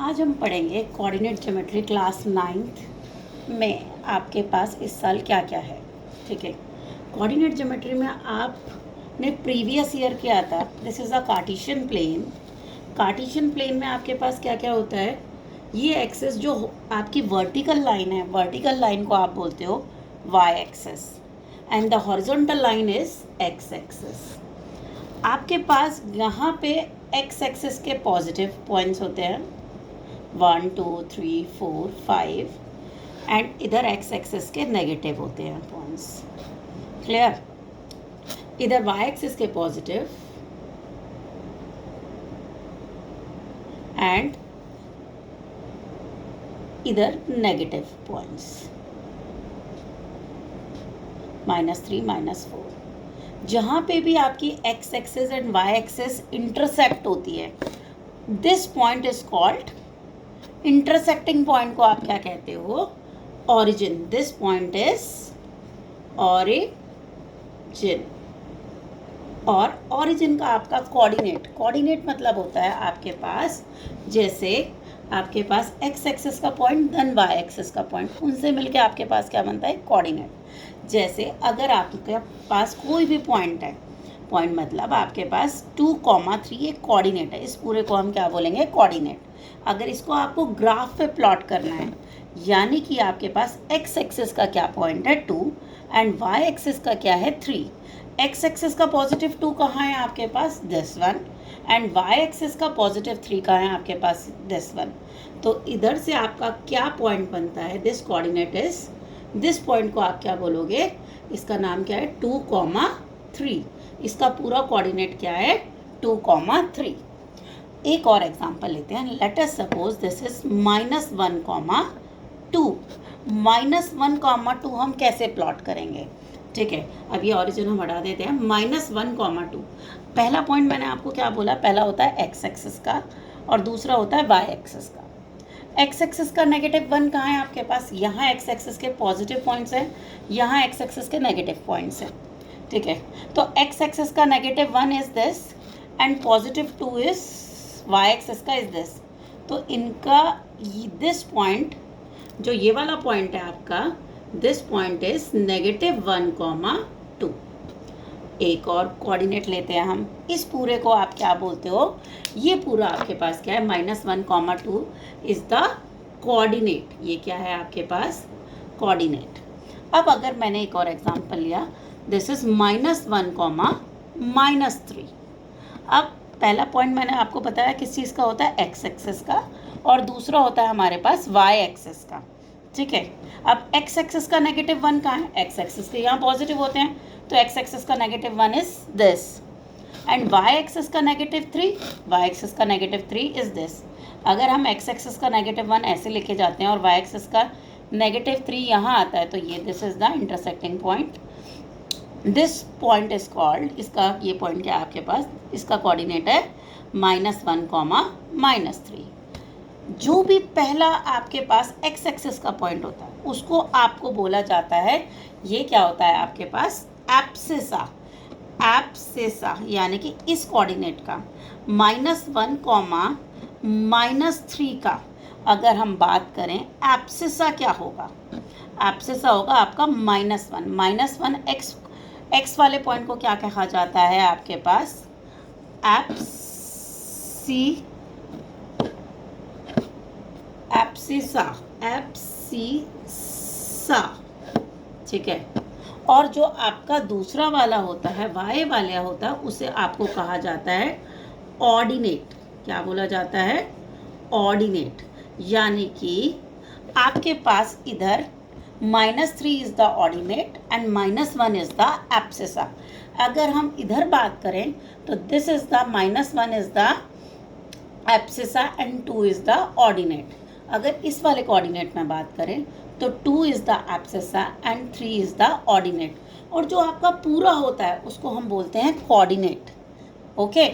आज हम पढ़ेंगे कोऑर्डिनेट ज्योमेट्री क्लास 9th में आपके पास इस साल क्या क्या है। ठीक है, कोऑर्डिनेट ज्योमेट्री में आपने प्रीवियस ईयर किया था। This is a Cartesian plane. Cartesian plane में आपके पास क्या क्या होता है, ये एक्सेस जो आपकी वर्टिकल लाइन है, वर्टिकल लाइन को आप बोलते हो Y axis and the horizontal line is X axis. आपके पास यहाँ पे एक्स एक्सेस के पॉजिटिव पॉइंट्स होते हैं 1 2 3 4 5 एंड इधर एक्स एक्सेस के नेगेटिव होते हैं पॉइंट्स। क्लियर? इधर वाई एक्सेस के पॉजिटिव एंड इधर नेगेटिव पॉइंट्स -3 -4। जहाँ पे भी आपकी X axis and Y axis intersect होती है, this point is called intersecting point को आप क्या कहते हो? Origin. This point is origin. और ऑरिजिन का आपका कोऑर्डिनेट, कोऑर्डिनेट मतलब होता है आपके पास, जैसे आपके पास एक्स एक्सिस का पॉइंट देन वाई एक्सिस का पॉइंट, उनसे मिलके आपके पास क्या बनता है? कोऑर्डिनेट। जैसे अगर आपके पास कोई भी पॉइंट है, पॉइंट मतलब आपके पास 2,3 एक कोऑर्डिनेट है, इस पूरे को हम क्या बोलेंगे? कोऑर्डिनेट। अगर इसको आपको ग्राफ पे प्लॉट करना है, यानी कि आपके पास एक्स एक्सिस का क्या पॉइंट है? 2 एंड वाई एक्सिस का क्या है? 3। एक्स एक्सिस का पॉजिटिव 2 कहाँ है आपके पास? This one. And Y axis का पॉजिटिव 3 कहाँ है आपके पास? This one. तो इधर से आपका क्या पॉइंट बनता है? This coordinate is, this point को आप क्या बोलोगे? इसका नाम क्या है? 2,3। इसका पूरा कोऑर्डिनेट क्या है? 2,3। एक और एग्जांपल लेते हैं। Let us suppose this is -1,2। -1,2 हम कैसे प्लॉट करेंगे? ठीक है, अब ये ऑरिजिन हम हटा देते हैं। -1,2 पहला पॉइंट मैंने आपको क्या बोला? पहला होता है एक्स एक्सिस का और दूसरा होता है वाई एक्सिस का। एक्स एक्सिस का -1 कहाँ है आपके पास? यहाँ एक्स एक्सिस के पॉजिटिव पॉइंट्स हैं, यहाँ एक्स एक्सिस के नेगेटिव पॉइंट्स हैं। ठीक है, तो एक्स एक्सिस का -1 is this and +2 is Y axis का इज दिस। तो इनका दिस पॉइंट, जो ये वाला पॉइंट है आपका, दिस पॉइंट इज -1,2। एक और कोऑर्डिनेट लेते हैं हम। इस पूरे को आप क्या बोलते हो? ये पूरा आपके पास क्या है? -1,2 इज द कोऑर्डिनेट। ये क्या है आपके पास? कोऑर्डिनेट। अब अगर मैंने एक और एग्जांपल लिया, दिस इज -1, -3। अब पहला पॉइंट मैंने आपको बताया किस चीज़ का होता है? एक्स एक्सिस का, और दूसरा होता है हमारे पास वाई एक्सिस का। ठीक है, अब एक्स एक्सिस का -1 कहाँ है? एक्स एक्सिस के यहाँ पॉजिटिव होते हैं, तो एक्स एक्सिस का -1 is this and Y axis का -3, वाई एक्सिस का -3 इज दिस। अगर हम एक्स एक्सिस का -1 ऐसे लेके जाते हैं और वाई एक्सिस का -3 यहाँ आता है, तो ये this is the intersecting point. This point is called, इसका ये पॉइंट क्या है आपके पास? इसका कोऑर्डिनेट है -1, -3। जो भी पहला आपके पास एक्स एक्सिस का पॉइंट होता है, उसको आपको बोला जाता है, ये क्या होता है आपके पास? एब्सिसा। एब्सिसा यानी कि इस कोऑर्डिनेट का -1, -3 का अगर हम बात करें, एब्सिसा क्या होगा? एब्सिसा होगा आपका -1। -1 एक्स वाले पॉइंट को क्या कहा जाता है आपके पास? एब्सिसा। एब्सिसा। ठीक है, और जो आपका दूसरा वाला होता है, वाई वाला होता है, उसे आपको कहा जाता है ऑर्डिनेट। क्या बोला जाता है? ऑर्डिनेट। यानी कि आपके पास इधर -3 is the ordinate and -1 is the abscissa. अगर हम इधर बात करें तो this is the -1 is the abscissa and 2 is the ordinate. अगर इस वाले कोऑर्डिनेट में बात करें तो 2 is the abscissa and 3 is the ordinate. और जो आपका पूरा होता है उसको हम बोलते हैं कोऑर्डिनेट। ओके,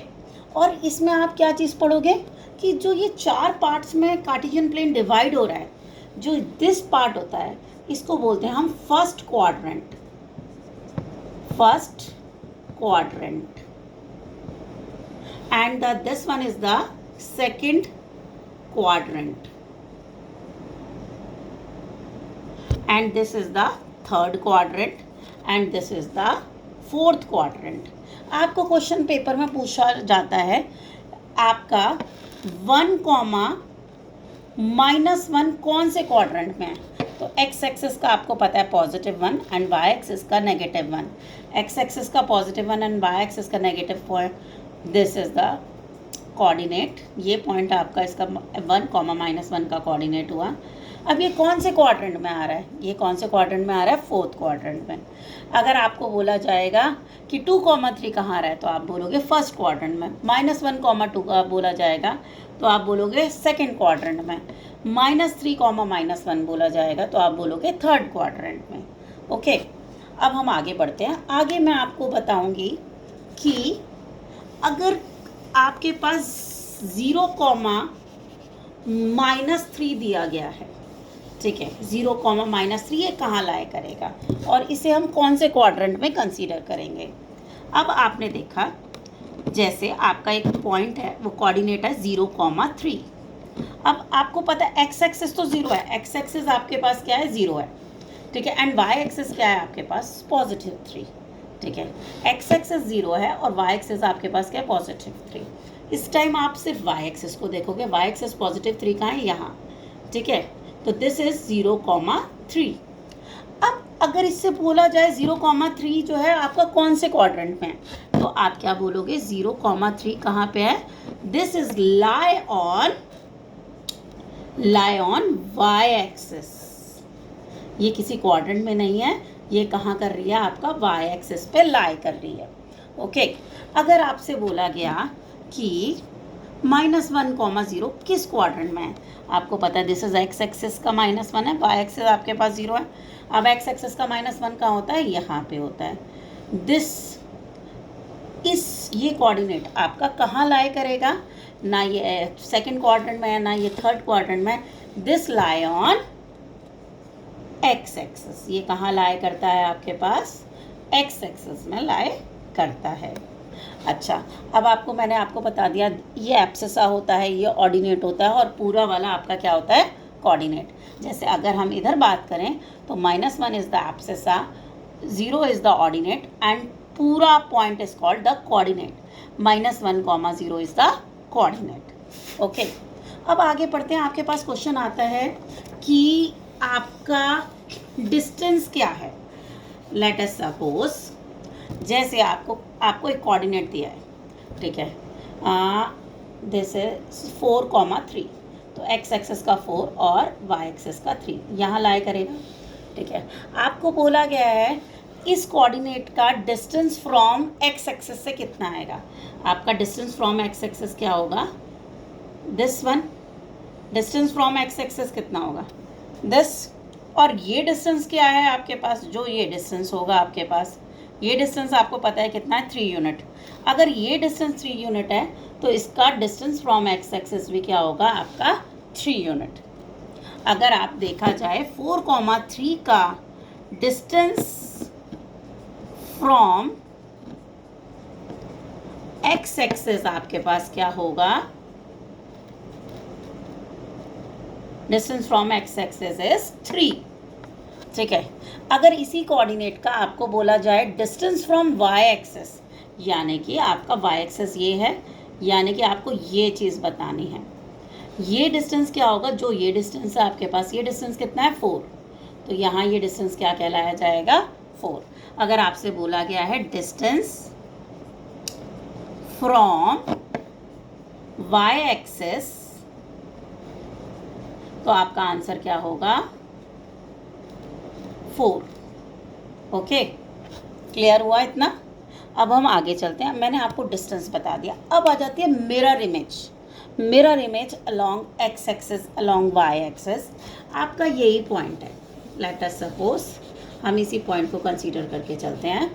और इसमें आप क्या चीज़ पढ़ोगे कि जो ये 4 पार्ट्स में कार्टेशियन प्लेन डिवाइड हो रहा है, जो दिस पार्ट होता है, इसको बोलते हैं हम first quadrant. First quadrant and this one is the second quadrant and this is the third quadrant and this is the fourth quadrant. आपको क्वेश्चन पेपर में पूछा जाता है आपका 1, -1 कौन से क्वाड्रेंट में है, तो एक्स एक्सिस का आपको पता है +1 एंड वाई एक्सिस का -1. एक्स एक्सिस का +1 एंड वाई एक्सिस का negative point, this is the coordinate. ये पॉइंट आपका इसका 1, -1 का कोऑर्डिनेट हुआ. अब ये कौन से क्वाड्रेंट में आ रहा है, ये कौन से क्वाड्रेंट में आ रहा है, फोर्थ क्वाड्रेंट में. अगर आपको बोला जाएगा कि 2, 3 कहाँ आ रहा है, तो आप बोलोगे फर्स्ट क्वाड्रेंट में. -1, 2 का बोला जाएगा तो आप बोलोगे सेकंड क्वाड्रेंट में. -3, -1 बोला जाएगा तो आप बोलोगे थर्ड क्वाड्रेंट में. ओके, अब हम आगे बढ़ते हैं. आगे मैं आपको बताऊंगी कि अगर आपके पास 0, -3 दिया गया है, ठीक है, 0, -3 ये कहाँ लाए करेगा और इसे हम कौन से क्वाड्रेंट में कंसीडर करेंगे. अब आपने देखा जैसे आपका एक पॉइंट है, वो कोऑर्डिनेट है 0, 3. अब आपको पता है एक्स एक्सिस तो 0 है, एक्स एक्सिस आपके पास क्या है, 0 है, ठीक है, एंड वाई एक्सिस क्या है आपके पास, +3. ठीक है, एक्स एक्सिस 0 है और वाई एक्सिस आपके पास क्या है, +3. इस टाइम आप सिर्फ वाई एक्सिस को देखोगे, वाई एक्सिस +3 कहाँ है, यहाँ, ठीक है, तो दिस इज 0, 3. अब अगर इससे बोला जाए 0, 3 जो है आपका कौन से क्वाड्रेंट में है, तो आप क्या बोलोगे, 0, 3 कहाँ पे है, this is lie on Y axis. ये किसी क्वाड्रेंट में नहीं है, ये कहाँ कर रही है, आपका वाई एक्सिस पे लाई कर रही है. ओके, अगर आपसे बोला गया कि -1, 0 किस क्वाड्रेंट में है, आपको पता है दिस इज एक्स एक्सिस का -1 है, वाई एक्सिस आपके पास 0 है. अब एक्स एक्सिस का -1 कहाँ होता है, यहाँ पे होता है. ये कोऑर्डिनेट आपका कहाँ लाई करेगा, ना ये सेकंड क्वाड्रेंट में है ना ये थर्ड क्वाड्रेंट में. This lie on x axis. ये कहाँ लाई करता है, आपके पास एक्स एक्सिस में लाई करता है. अच्छा, अब मैंने आपको बता दिया ये एब्सिसा होता है, ये ऑर्डिनेट होता है और पूरा वाला आपका क्या होता है, कोऑर्डिनेट. जैसे अगर हम इधर बात करें तो -1 is the abscissa, 0 is the ordinate and पूरा point is called the coordinate. -1, 0 is the coordinate. Okay, अब आगे पढ़ते हैं. आपके पास क्वेश्चन आता है कि आपका डिस्टेंस क्या है. लेट अस सपोज जैसे आपको एक कोऑर्डिनेट दिया है, ठीक है, दिस इज 4, 3, तो एक्स एक्सिस का 4 और वाई एक्सिस का 3 यहाँ लाई करेगा. ठीक है, आपको बोला गया है इस कोऑर्डिनेट का डिस्टेंस फ्रॉम एक्स एक्सिस से कितना आएगा. आपका डिस्टेंस फ्रॉम एक्स एक्सिस क्या होगा, this one. Distance from x axis कितना होगा, दिस. और ये डिस्टेंस क्या है आपके पास, जो ये डिस्टेंस होगा आपके पास, ये डिस्टेंस आपको पता है कितना है, 3 यूनिट. अगर ये डिस्टेंस 3 यूनिट है तो इसका डिस्टेंस फ्रॉम एक्स एक्सिस भी क्या होगा, आपका 3 यूनिट. अगर आप देखा जाए 4, 3 का डिस्टेंस फ्रॉम एक्स एक्सिस आपके पास क्या होगा, distance from x axis is 3. ठीक है, अगर इसी कोऑर्डिनेट का आपको बोला जाए डिस्टेंस फ्रॉम वाई एक्सिस, यानी कि आपका वाई एक्सिस ये है, यानी कि आपको ये चीज़ बतानी है, ये डिस्टेंस क्या होगा, जो ये डिस्टेंस है आपके पास, ये डिस्टेंस कितना है, 4, तो यहाँ ये डिस्टेंस क्या कहलाया जाएगा, 4. अगर आपसे बोला गया है डिस्टेंस फ्रॉम वाई एक्सिस, तो आपका आंसर क्या होगा, 4. ओके, क्लियर हुआ इतना. अब हम आगे चलते हैं. मैंने आपको डिस्टेंस बता दिया. अब आ जाती है mirror image. Mirror image along X axis, along Y axis. आपका यही पॉइंट है. लेट अस सपोज हम इसी पॉइंट को कंसीडर करके चलते हैं.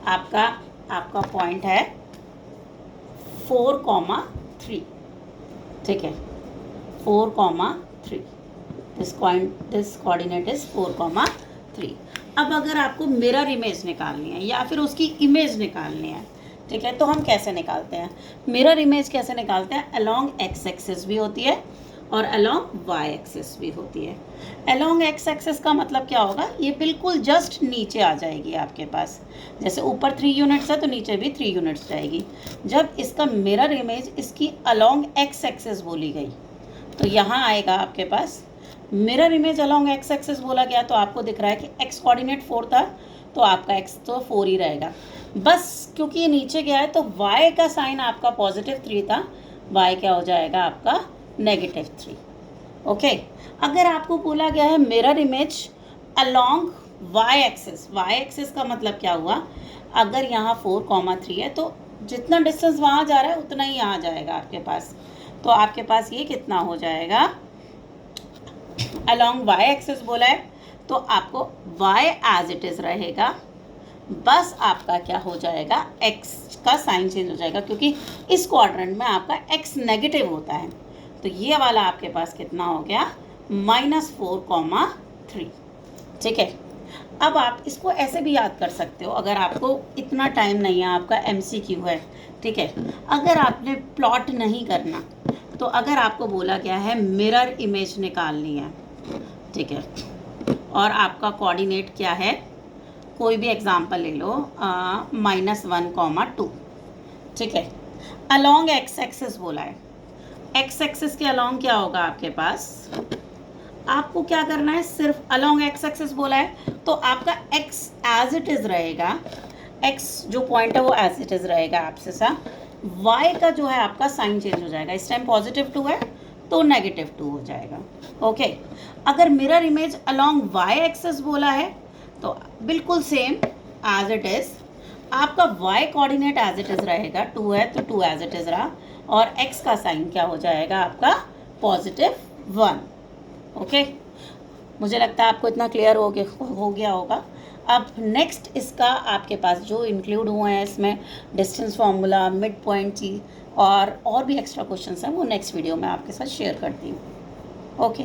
आपका पॉइंट है 4, 3. ठीक है, 4, 3. This coordinate is 4, 3. अब अगर आपको मिरर इमेज निकालनी है या फिर उसकी इमेज निकालनी है, ठीक है, तो हम कैसे निकालते हैं मिरर इमेज, कैसे निकालते हैं, अलोंग एक्स एक्सिस भी होती है और अलोंग वाई एक्सिस भी होती है। अलोंग एक्स एक्सिस का मतलब क्या होगा, ये बिल्कुल जस्ट नीचे आ जाएगी आपके पास, जैसे ऊपर 3 यूनिट्स है तो नीचे भी 3 यूनिट्स जाएगी। जब इसका मिरर इमेज इसकी अलोंग एक्स एक्सिस बोली गई तो यहाँ आएगा आपके पास mirror image along X axis बोला गया, तो आपको दिख रहा है कि एक्स कोऑर्डिनेट 4 था तो आपका एक्स तो 4 ही रहेगा। बस क्योंकि ये नीचे गया है तो वाई का साइन आपका +3 था, वाई क्या हो जाएगा आपका -3। ओके, अगर आपको बोला गया है mirror image along Y axis का मतलब क्या हुआ, अगर यहाँ 4,3 है तो जितना डिस्टेंस वहाँ जा रहा है उतना ही यहाँ जाएगा आपके पास, तो आपके पास ये कितना हो जाएगा, अलोंग वाई एक्सिस बोला है तो आपको वाई एज इट इज़ रहेगा, बस आपका क्या हो जाएगा, एक्स का साइन चेंज हो जाएगा क्योंकि इस क्वाड्रेंट में आपका एक्स नेगेटिव होता है। तो ये वाला आपके पास कितना हो गया, -4,3। ठीक है, अब आप इसको ऐसे भी याद कर सकते हो, अगर आपको इतना टाइम नहीं है, आपका MCQ है, ठीक है, अगर आपने प्लॉट नहीं करना तो अगर आपको बोला गया है मिरर इमेज निकालनी है, ठीक है, और आपका कोऑर्डिनेट क्या है, कोई भी एग्जांपल ले लो, -1,2, ठीक है, अलोंग एक्स एक्सिस बोला है, एक्स एक्सिस के अलोंग क्या होगा आपके पास, आपको क्या करना है, सिर्फ अलोंग एक्स एक्सिस बोला है तो आपका एक्स एज इट इज़ रहेगा, एक्स जो पॉइंट है वो एज इट इज़ रहेगा आपसे सा, वाई का जो है आपका साइन चेंज हो जाएगा, इस टाइम +2 है तो -2 हो जाएगा। ओके, अगर mirror image along Y axis बोला है तो बिल्कुल सेम एज इट इज़, आपका Y coordinate as it is रहेगा, 2 है तो 2 एज इट इज़ रहा, और एक्स का साइन क्या हो जाएगा आपका +1। ओके, मुझे लगता है आपको इतना क्लियर हो गया होगा। अब नेक्स्ट इसका आपके पास जो इंक्लूड हुए हैं इसमें डिस्टेंस फार्मूला, मिड पॉइंट की और भी एक्स्ट्रा क्वेश्चंस हैं, वो नेक्स्ट वीडियो में आपके साथ शेयर करती हूँ। ओके।